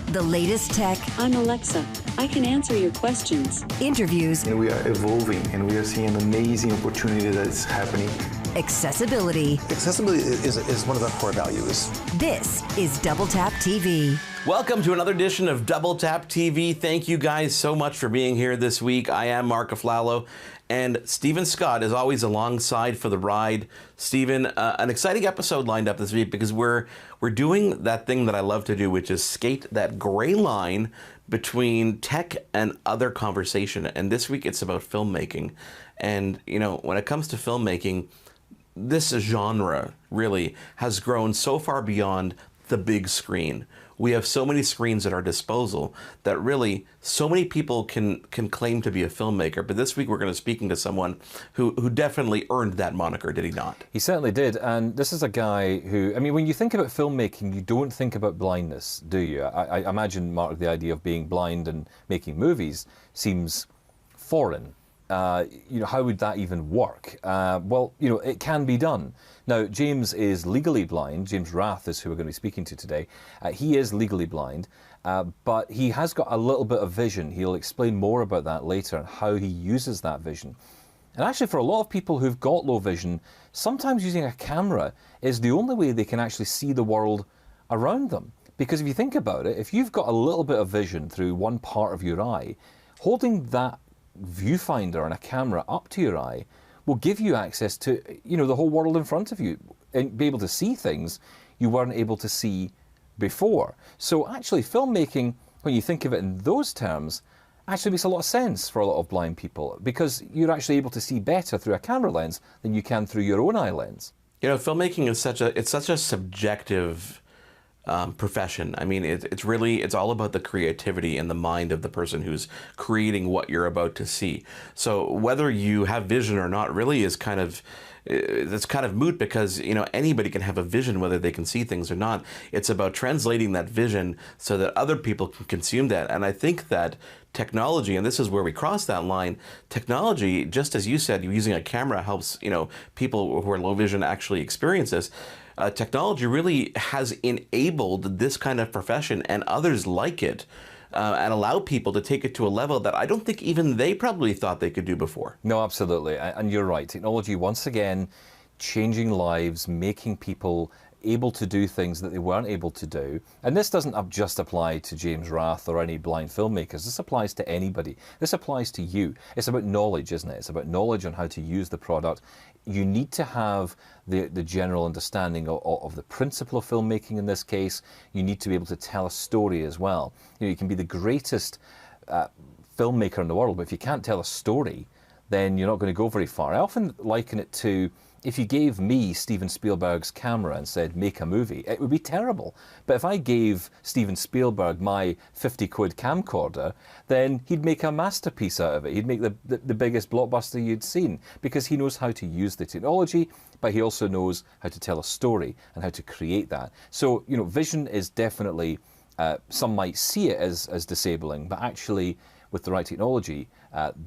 The latest tech. I'm Alexa. I can answer your questions. Interviews. And we are evolving, and we are seeing an amazing opportunity that is happening. Accessibility. Accessibility is one of our core values. This is Double Tap TV. Welcome to another edition of Double Tap TV. Thank you guys so much for being here this week. I am MARC AFLALO, and Stephen Scott is always alongside for the ride. Stephen, an exciting episode lined up this week because we're doing that thing that I love to do, which is skate that gray line between tech and other conversation. And this week it's about filmmaking. And, you know, when it comes to filmmaking, this genre really has grown so far beyond the big screen. We have so many screens at our disposal that really so many people can claim to be a filmmaker. But this week we're going to be speaking to someone who definitely earned that moniker, did he not? He certainly did. And this is a guy who, I mean, when you think about filmmaking, you don't think about blindness, do you? I imagine, Mark, the idea of being blind and making movies seems foreign. You know, how would that even work? Well, you know, it can be done. Now, James is legally blind. James Rath is who we're going to be speaking to today. He is legally blind, but he has got a little bit of vision. He'll explain more about that later and how he uses that vision. And actually, for a lot of people who've got low vision, sometimes using a camera is the only way they can actually see the world around them. Because if you think about it, if you've got a little bit of vision through one part of your eye, holding that viewfinder and a camera up to your eye will give you access to, you know, the whole world in front of you and be able to see things you weren't able to see before. So actually filmmaking, when you think of it in those terms, actually makes a lot of sense for a lot of blind people because you're actually able to see better through a camera lens than you can through your own eye lens. You know, filmmaking is such a subjective profession. I mean, it's all about the creativity and the mind of the person who's creating what you're about to see. So whether you have vision or not really is it's kind of moot because, you know, anybody can have a vision whether they can see things or not. It's about translating that vision so that other people can consume that. And I think that technology, and this is where we cross that line, technology, just as you said, using a camera helps, you know, people who are low vision actually experience this. Technology really has enabled this kind of profession and others like it and allow people to take it to a level that I don't think even they probably thought they could do before. No, absolutely. And you're right. Technology, once again, changing lives, making people able to do things that they weren't able to do. And this doesn't just apply to James Rath or any blind filmmakers. This applies to anybody. This applies to you. It's about knowledge, isn't it? It's about knowledge on how to use the product. You need to have the general understanding of the principle of filmmaking in this case. You need to be able to tell a story as well. You know, you can be the greatest filmmaker in the world, but if you can't tell a story, then you're not going to go very far. I often liken it to, if you gave me Steven Spielberg's camera and said, make a movie, it would be terrible. But if I gave Steven Spielberg my 50 quid camcorder, then he'd make a masterpiece out of it. He'd make the biggest blockbuster you'd seen because he knows how to use the technology, but he also knows how to tell a story and how to create that. So, you know, vision is definitely, some might see it as disabling, but actually with the right technology,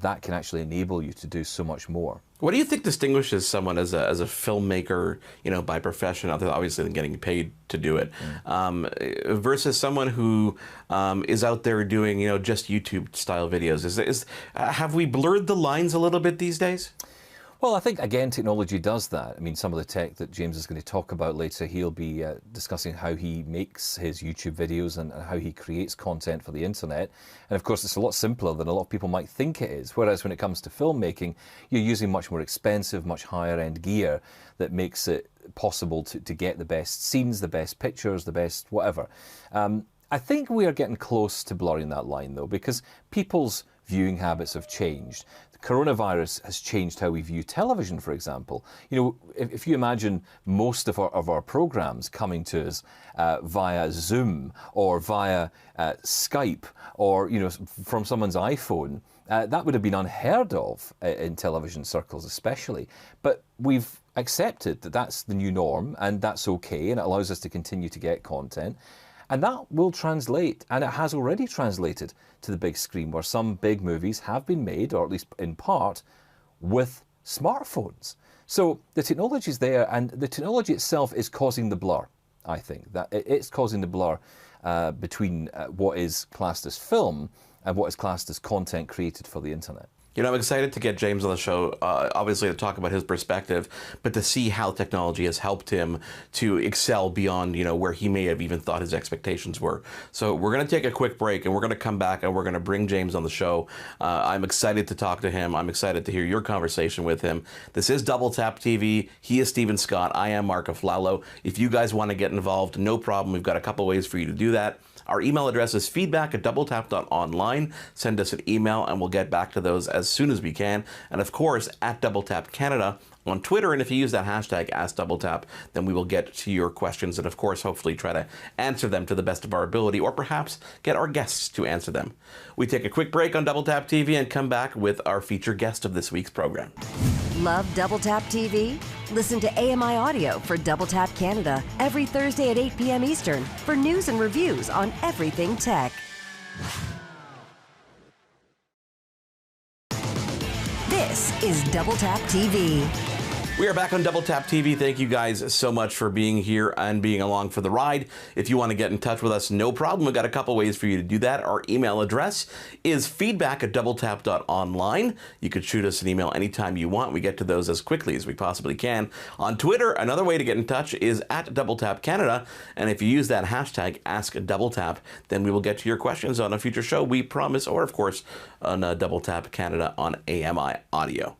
that can actually enable you to do so much more. What do you think distinguishes someone as a filmmaker, you know, by profession, other than obviously getting paid to do it, versus someone who is out there doing, you know, just YouTube style videos? Have we blurred the lines a little bit these days? Well, I think, again, technology does that. I mean, some of the tech that James is going to talk about later, he'll be discussing how he makes his YouTube videos and how he creates content for the internet. And of course, it's a lot simpler than a lot of people might think it is. Whereas when it comes to filmmaking, you're using much more expensive, much higher end gear that makes it possible to get the best scenes, the best pictures, the best whatever. I think we are getting close to blurring that line, though, because people's viewing habits have changed. Coronavirus has changed how we view television, for example. You know, if you imagine most of our programs coming to us via Zoom or via Skype or, you know, from someone's iPhone, that would have been unheard of in television circles especially. But we've accepted that that's the new norm and that's okay, and it allows us to continue to get content. And that will translate, and it has already translated to the big screen, where some big movies have been made, or at least in part, with smartphones. So the technology is there, and the technology itself is causing the blur, I think. That it's causing the blur. between what is classed as film and what is classed as content created for the internet. You know, I'm excited to get James on the show, obviously to talk about his perspective, but to see how technology has helped him to excel beyond, you know, where he may have even thought his expectations were. So we're going to take a quick break and we're going to come back and we're going to bring James on the show. I'm excited to talk to him. I'm excited to hear your conversation with him. This is Double Tap TV. He is Stephen Scott. I am Mark AFLALO. If you guys want to get involved, no problem. We've got a couple ways for you to do that. Our email address is feedback@doubletap.online. Send us an email and we'll get back to those as soon as we can. And of course, @DoubleTapCanada on Twitter. And if you use that hashtag #AskDoubleTap, then we will get to your questions and of course, hopefully try to answer them to the best of our ability, or perhaps get our guests to answer them. We take a quick break on Double Tap TV and come back with our featured guest of this week's program. Love Double Tap TV? Listen to AMI Audio for Double Tap Canada every Thursday at 8 p.m. Eastern for news and reviews on everything tech. This is Double Tap TV. We are back on Double Tap TV. Thank you guys so much for being here and being along for the ride. If you want to get in touch with us, no problem. We've got a couple ways for you to do that. Our email address is feedback@doubletap.online. You could shoot us an email anytime you want. We get to those as quickly as we possibly can. On Twitter, another way to get in touch is @DoubleTapCanada. And if you use that hashtag #AskDoubleTap, then we will get to your questions on a future show, we promise, or of course on Double Tap Canada on AMI Audio.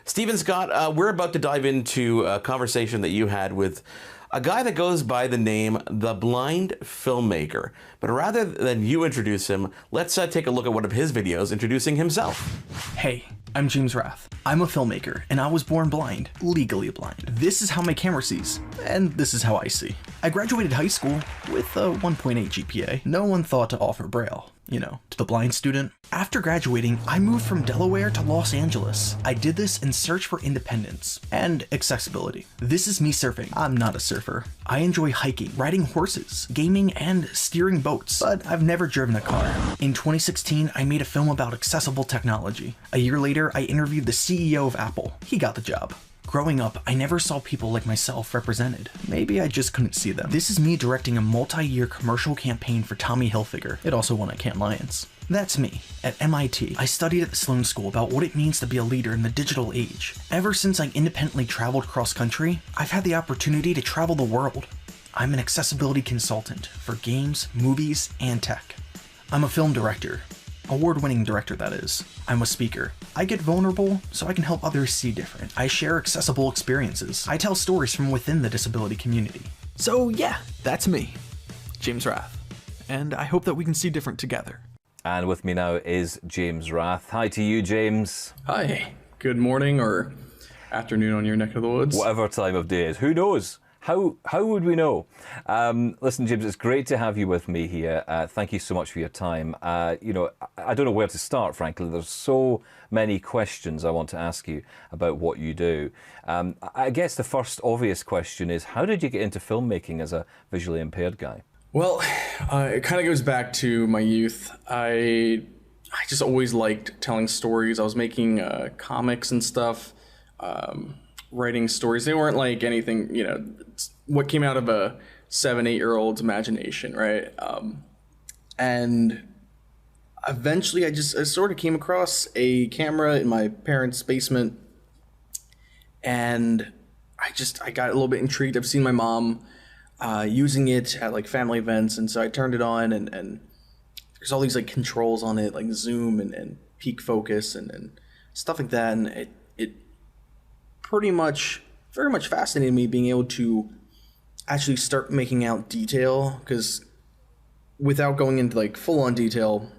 Stephen Scott, we're about to dive into a conversation that you had with a guy that goes by the name The Blind Filmmaker. But rather than you introduce him, let's take a look at one of his videos introducing himself. Hey, I'm James Rath. I'm a filmmaker, and I was born blind, legally blind. This is how my camera sees, and this is how I see. I graduated high school with a 1.8 GPA. No one thought to offer Braille, you know, to the blind student. After graduating, I moved from Delaware to Los Angeles. I did this in search for independence and accessibility. This is me surfing. I'm not a surfer. I enjoy hiking, riding horses, gaming, and steering boats, but I've never driven a car. In 2016, I made a film about accessible technology. A year later, I interviewed the CEO of Apple. He got the job. Growing up, I never saw people like myself represented. Maybe I just couldn't see them. This is me directing a multi-year commercial campaign for Tommy Hilfiger. It also won at Cannes Lions. That's me. At MIT, I studied at the Sloan School about what it means to be a leader in the digital age. Ever since I independently traveled cross-country, I've had the opportunity to travel the world. I'm an accessibility consultant for games, movies, and tech. I'm a film director. Award-winning director, that is. I'm a speaker. I get vulnerable so I can help others see different. I share accessible experiences. I tell stories from within the disability community. So yeah, that's me, James Rath. And I hope that we can see different together. And with me now is James Rath. Hi to you, James. Hi. Good morning or afternoon on your neck of the woods. Whatever time of day it is. Who knows? How would we know? Listen, James, it's great to have you with me here. Thank you so much for your time. You know, I don't know where to start, frankly. There's so many questions I want to ask you about what you do. I guess the first obvious question is, how did you get into filmmaking as a visually impaired guy? Well, it kind of goes back to my youth. I just always liked telling stories. I was making comics and stuff. Writing stories. They weren't like anything, you know, what came out of a 7-8-year-old's imagination, right? And eventually I sort of came across a camera in my parents' basement, and I got a little bit intrigued. I've seen my mom using it at like family events, and so I turned it on, and there's all these like controls on it, like zoom and peak focus and stuff like that, and it very much fascinated me, being able to actually start making out detail, because without going into like full on detail,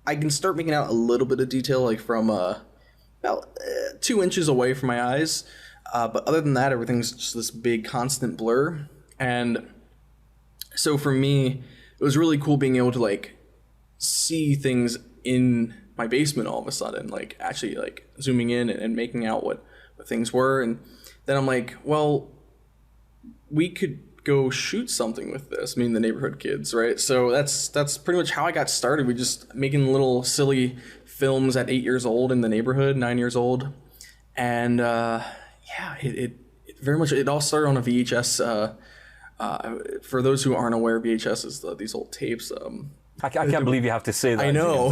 I can start making out a little bit of detail, like from about 2 inches away from my eyes. But other than that, everything's just this big constant blur. And so for me, it was really cool being able to like see things in my basement all of a sudden, like actually like zooming in and making out what things were. And then I'm like, well, we could go shoot something with this, me and the neighborhood kids, right? So that's pretty much how I got started. We just making little silly films at 8 years old in the neighborhood, 9 years old. And yeah, it very much, it all started on a VHS For those who aren't aware, VHS is these old tapes. I can't believe you have to say that. I know.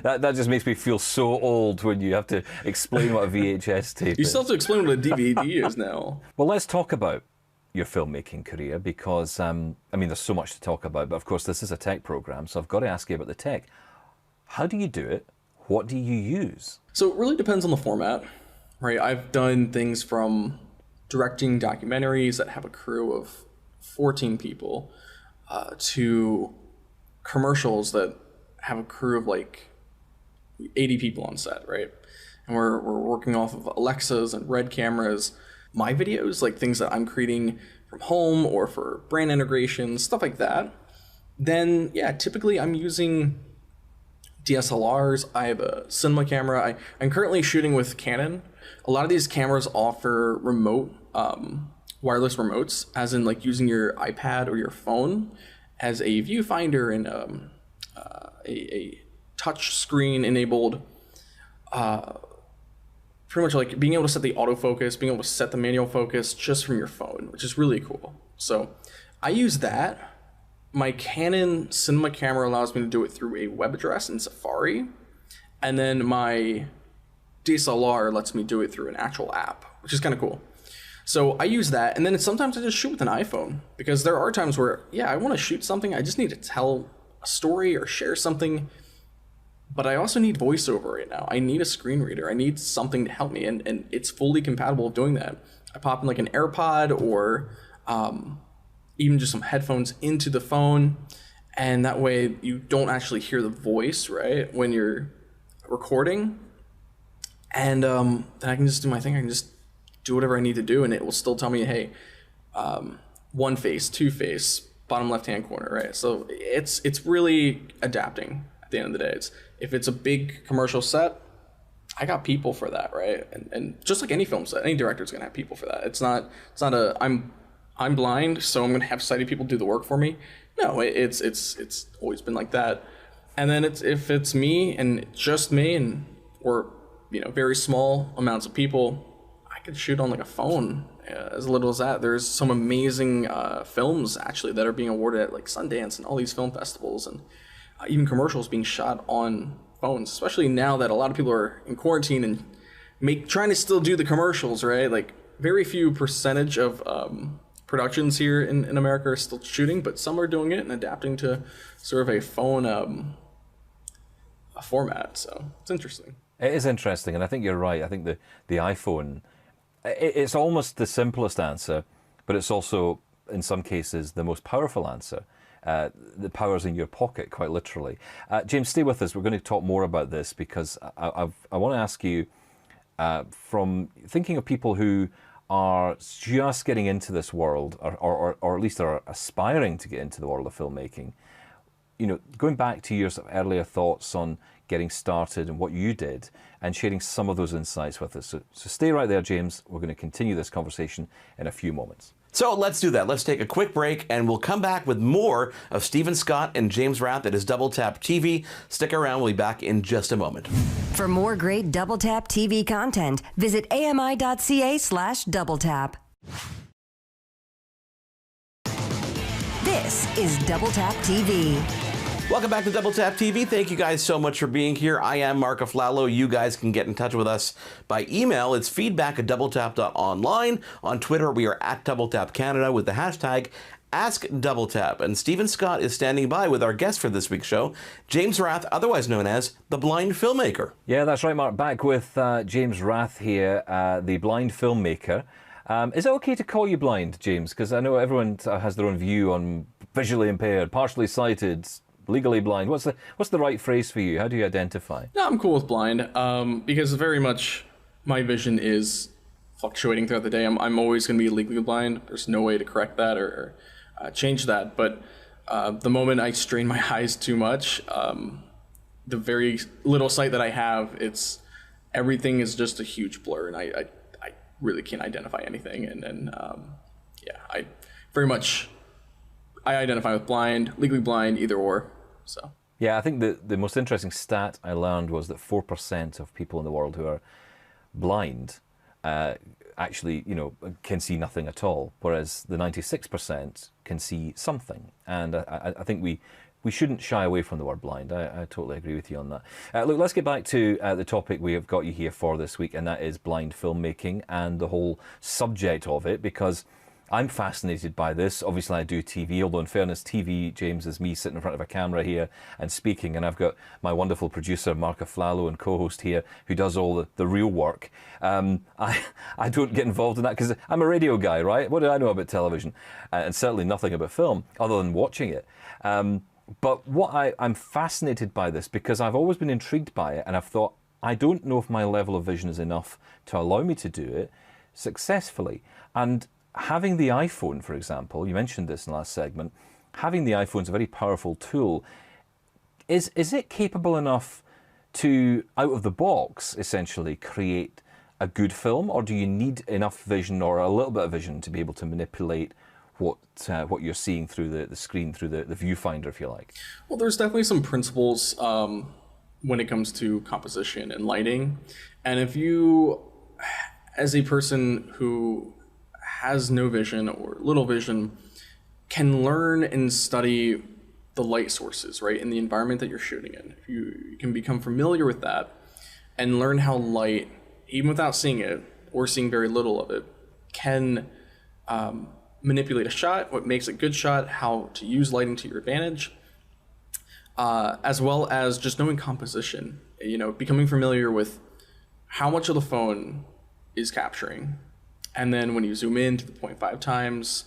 That just makes me feel so old when you have to explain what a VHS tape is. You still have to explain what a DVD is now. Well, let's talk about your filmmaking career because, I mean, there's so much to talk about, but of course this is a tech program, so I've got to ask you about the tech. How do you do it? What do you use? So it really depends on the format, right? I've done things from directing documentaries that have a crew of 14 people to commercials that have a crew of like 80 people on set, right? And we're working off of Alexas and Red cameras. My videos, like things that I'm creating from home or for brand integrations, stuff like that. Then, yeah, typically I'm using DSLRs. I have a cinema camera. I'm currently shooting with Canon. A lot of these cameras offer remote, wireless remotes, as in like using your iPad or your phone as a viewfinder and a touch screen enabled, pretty much like being able to set the autofocus, being able to set the manual focus just from your phone, which is really cool. So I use that. My Canon cinema camera allows me to do it through a web address in Safari. And then my DSLR lets me do it through an actual app, which is kind of cool. So I use that, and then sometimes I just shoot with an iPhone, because there are times where, yeah, I want to shoot something, I just need to tell a story or share something, but I also need voiceover right now. I need a screen reader. I need something to help me, and it's fully compatible with doing that. I pop in like an AirPod or even just some headphones into the phone, and that way you don't actually hear the voice, right, when you're recording, and then I can just do my thing. I can just do whatever I need to do, and it will still tell me, hey, one face, two face, bottom left-hand corner, right? So it's really adapting at the end of the day. If it's a big commercial set, I got people for that, right? And just like any film set, any director's gonna have people for that. It's not a I'm blind, so I'm gonna have sighted people do the work for me. No, it's always been like that. And then if it's me and just me, and or very small amounts of people, I could shoot on like a phone, as little as that. There's some amazing films actually that are being awarded at like Sundance and all these film festivals, and even commercials being shot on phones, especially now that a lot of people are in quarantine and trying to still do the commercials, right? Like very few percentage of productions here in America are still shooting, but some are doing it and adapting to sort of a phone a format. So it's interesting. It is interesting, and I think you're right. I think the iPhone, it's almost the simplest answer, but it's also, in some cases, the most powerful answer. The power's in your pocket, quite literally. James, stay with us. We're going to talk more about this, because I want to ask you, from thinking of people who are just getting into this world, or at least are aspiring to get into the world of filmmaking, going back to your sort of earlier thoughts on getting started and what you did, and sharing some of those insights with us. So stay right there, James. We're going to continue this conversation in a few moments. So let's do that. Let's take a quick break, and we'll come back with more of Stephen Scott and James Rath at his Double Tap TV. Stick around. We'll be back in just a moment. For more great Double Tap TV content, visit ami.ca/doubletap. This is Double Tap TV. Welcome back to Double Tap TV. Thank you guys so much for being here. I am Mark AFLALO. You guys can get in touch with us by email. It's feedback@doubletap.online. On Twitter, we are @DoubleTapCanada with the hashtag AskDoubleTap. And Stephen Scott is standing by with our guest for this week's show, James Rath, otherwise known as the Blind Filmmaker. Yeah, that's right, Mark. Back with James Rath here, the Blind Filmmaker. Is it okay to call you blind, James? Because I know everyone has their own view on visually impaired, partially sighted, legally blind. What's the right phrase for you? How do you identify? No, I'm cool with blind, because very much my vision is fluctuating throughout the day. I'm always going to be legally blind. There's no way to correct that or change that. But the moment I strain my eyes too much, the very little sight that I have, everything is just a huge blur, and I really can't identify anything. And yeah, I identify with blind, legally blind, either or. So yeah, I think the most interesting stat I learned was that 4% of people in the world who are blind actually, can see nothing at all, whereas the 96% can see something. And I think we shouldn't shy away from the word blind. I totally agree with you on that. Look, let's get back to the topic we have got you here for this week, and that is blind filmmaking and the whole subject of it, because I'm fascinated by this. Obviously, I do TV, although in fairness, TV, James, is me sitting in front of a camera here and speaking, and I've got my wonderful producer, MARC AFLALO, and co-host here, who does all the real work. I don't get involved in that because I'm a radio guy, right? What do I know about television? And certainly nothing about film, other than watching it. But I'm fascinated by this because I've always been intrigued by it, and I've thought, I don't know if my level of vision is enough to allow me to do it successfully. And having the iPhone, for example, you mentioned this in the last segment, having the iPhone is a very powerful tool. Is it capable enough to, out of the box, essentially create a good film, or do you need enough vision or a little bit of vision to be able to manipulate what you're seeing through the screen, through the viewfinder, if you like? Well, there's definitely some principles when it comes to composition and lighting. And if you, as a person who has no vision or little vision, can learn and study the light sources, right, in the environment that you're shooting in. You can become familiar with that and learn how light, even without seeing it or seeing very little of it, can manipulate a shot, what makes a good shot, how to use lighting to your advantage, as well as just knowing composition, becoming familiar with how much of the phone is capturing. And then when you zoom in to the 0.5 times,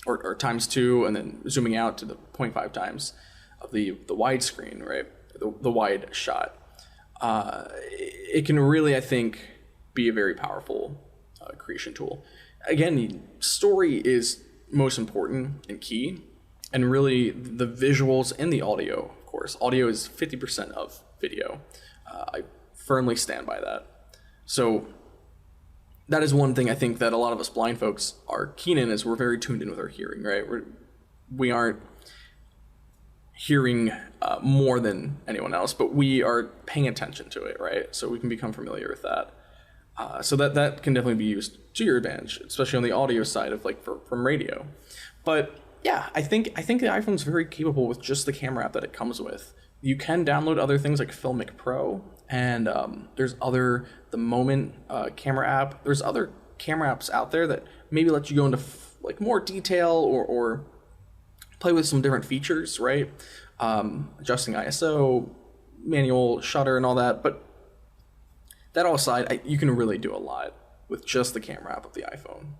or times 2, and then zooming out to the 0.5 times of the widescreen, right, the wide shot, it can really, I think, be a very powerful creation tool. Again, story is most important and key, and really the visuals and the audio, of course. Audio is 50% of video. I firmly stand by that. So that is one thing I think that a lot of us blind folks are keen in, is we're very tuned in with our hearing, right? We aren't hearing more than anyone else, but we are paying attention to it, right? So we can become familiar with that. So that can definitely be used to your advantage, especially on the audio side of from radio. But yeah, I think the iPhone's very capable with just the camera app that it comes with. You can download other things like Filmmaker Pro, and there's the Moment camera app. There's other camera apps out there that maybe let you go into more detail or play with some different features, right? Adjusting ISO, manual shutter, and all that. But that all aside, you can really do a lot with just the camera app of the iPhone.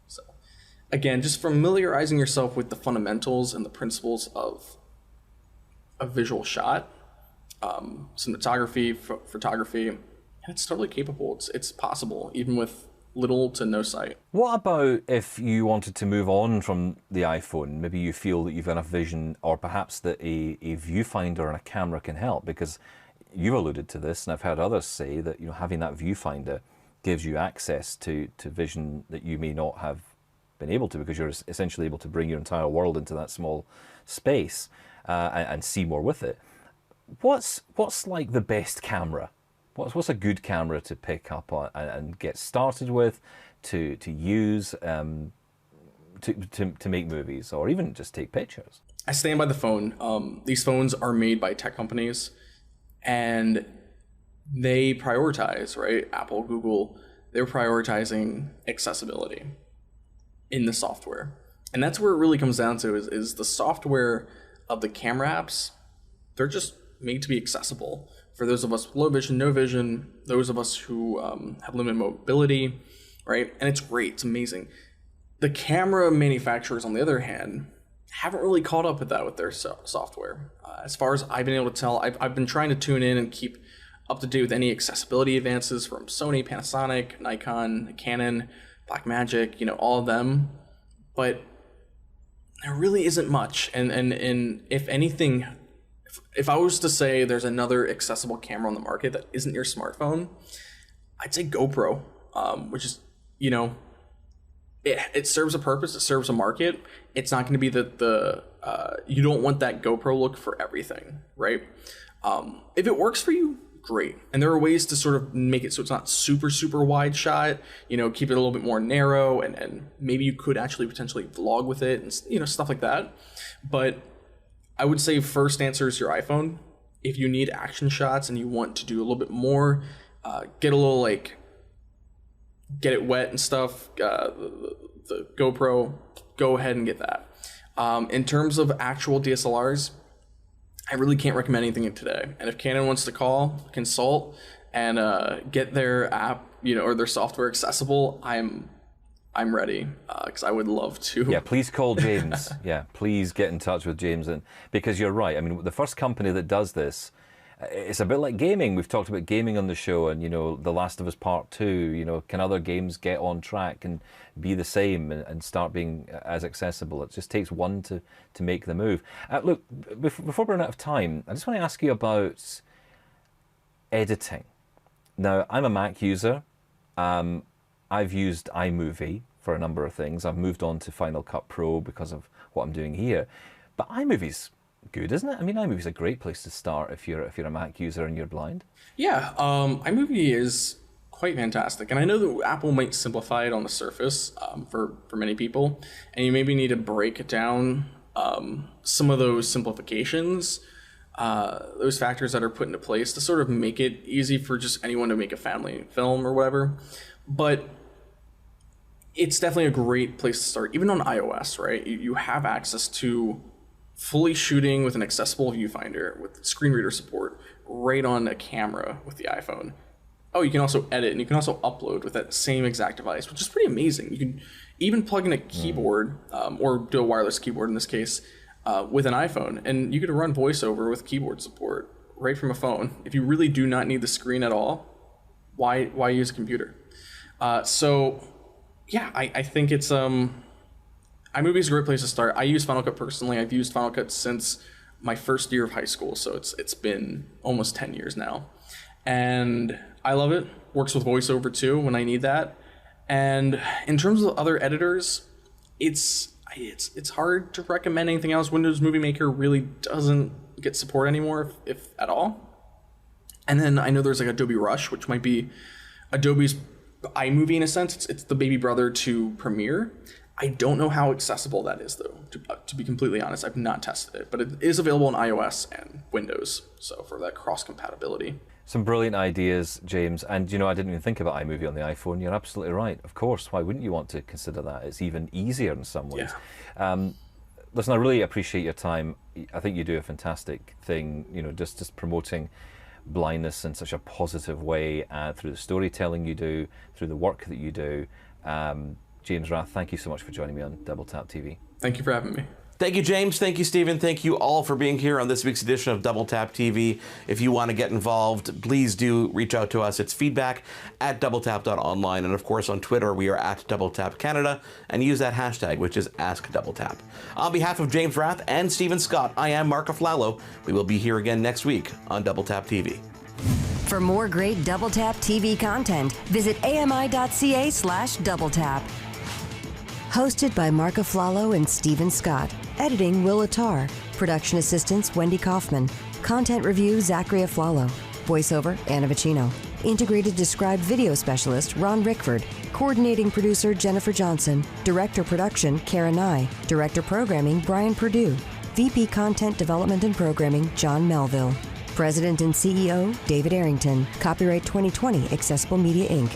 So again, just familiarizing yourself with the fundamentals and the principles of a visual shot, cinematography, photography, and it's totally capable. It's possible, even with little to no sight. What about if you wanted to move on from the iPhone? Maybe you feel that you've got enough vision, or perhaps that a viewfinder and a camera can help, because you've alluded to this, and I've heard others say that having that viewfinder gives you access to vision that you may not have been able to, because you're essentially able to bring your entire world into that small space and see more with it. What's like the best camera? What's a good camera to pick up on and get started with, to use to make movies, or even just take pictures? I stand by the phone. These phones are made by tech companies, and they prioritize, right? Apple, Google, they're prioritizing accessibility in the software. And that's where it really comes down to is the software of the camera apps. They're just made to be accessible for those of us with low vision, no vision, those of us who have limited mobility, right? And it's great, it's amazing. The camera manufacturers, on the other hand, haven't really caught up with that with their software. As far as I've been able to tell, I've been trying to tune in and keep up to date with any accessibility advances from Sony, Panasonic, Nikon, Canon, Blackmagic, all of them. But there really isn't much. And if anything, if I was to say there's another accessible camera on the market that isn't your smartphone, I'd say GoPro, which is, it serves a purpose, it serves a market. It's not going to be you don't want that GoPro look for everything, right? If it works for you, great. And there are ways to sort of make it so it's not super, super wide shot, you know, keep it a little bit more narrow, and maybe you could actually potentially vlog with it and, you know, stuff like that. But I would say first answer is your iPhone. If you need action shots and you want to do a little bit more, get a little like, get it wet and stuff, the GoPro, go ahead and get that. In terms of actual DSLRs, I really can't recommend anything today. And if Canon wants to consult, and get their app, you know, or their software accessible, I'm ready, because I would love to. Yeah, please call James. Yeah, please get in touch with James, and because you're right. I mean, the first company that does this, it's a bit like gaming. We've talked about gaming on the show, and you know, The Last of Us Part 2. You know, can other games get on track and be the same and start being as accessible? It just takes one to make the move. Look, before we run out of time, I just want to ask you about editing. Now, I'm a Mac user. I've used iMovie for a number of things. I've moved on to Final Cut Pro because of what I'm doing here. But iMovie's good, isn't it? I mean, iMovie's a great place to start if you're a Mac user and you're blind. Yeah, iMovie is quite fantastic, and I know that Apple might simplify it on the surface for many people, and you maybe need to break down some of those simplifications, those factors that are put into place to sort of make it easy for just anyone to make a family film or whatever. But it's definitely a great place to start, even on iOS, right? You have access to fully shooting with an accessible viewfinder with screen reader support right on a camera with the iPhone. Oh, you can also edit, and you can also upload with that same exact device, which is pretty amazing. You can even plug in a keyboard, or do a wireless keyboard in this case, with an iPhone, and you could run VoiceOver with keyboard support right from a phone. If you really do not need the screen at all, why use a computer? So yeah, I think it's iMovie is a great place to start. I use Final Cut personally. I've used Final Cut since my first year of high school, so it's been almost 10 years now, and I love it. Works with VoiceOver too when I need that. And in terms of other editors, it's hard to recommend anything else. Windows Movie Maker really doesn't get support anymore, if at all. And then I know there's like Adobe Rush, which might be Adobe's iMovie in a sense. It's the baby brother to Premiere. I don't know how accessible that is, though, to be completely honest. I've not tested it, but it is available on iOS and Windows, so for that cross-compatibility. Some brilliant ideas, James, and you know, I didn't even think about iMovie on the iPhone. You're absolutely right. Of course, why wouldn't you want to consider that? It's even easier in some ways. Yeah. Listen, I really appreciate your time. I think you do a fantastic thing, you know, just promoting blindness in such a positive way through the storytelling you do, through the work that you do. James Rath, thank you so much for joining me on Double Tap TV. Thank you for having me. Thank you, James. Thank you, Stephen. Thank you all for being here on this week's edition of Double Tap TV. If you want to get involved, please do reach out to us. It's feedback@doubletap.online. And of course, on Twitter, we are @DoubleTapCanada, and use that hashtag, which is AskDoubleTap. On behalf of James Rath and Stephen Scott, I am Mark AFLALO. We will be here again next week on Double Tap TV. For more great Double Tap TV content, visit ami.ca/doubletap. Hosted by Mark AFLALO and Stephen Scott. Editing, Will Attar. Production assistants, Wendy KAUFMAN. Content review, Zachary AFLALO. Voiceover, Anna Vocino. Integrated Described Video Specialist, Ron Rickford. Coordinating Producer, Jennifer Johnson. Director Production, Kara Nye. Director Programming, Brian Perdue. VP Content Development and Programming, John Melville. President and CEO, David Errington. Copyright 2020, Accessible Media, Inc.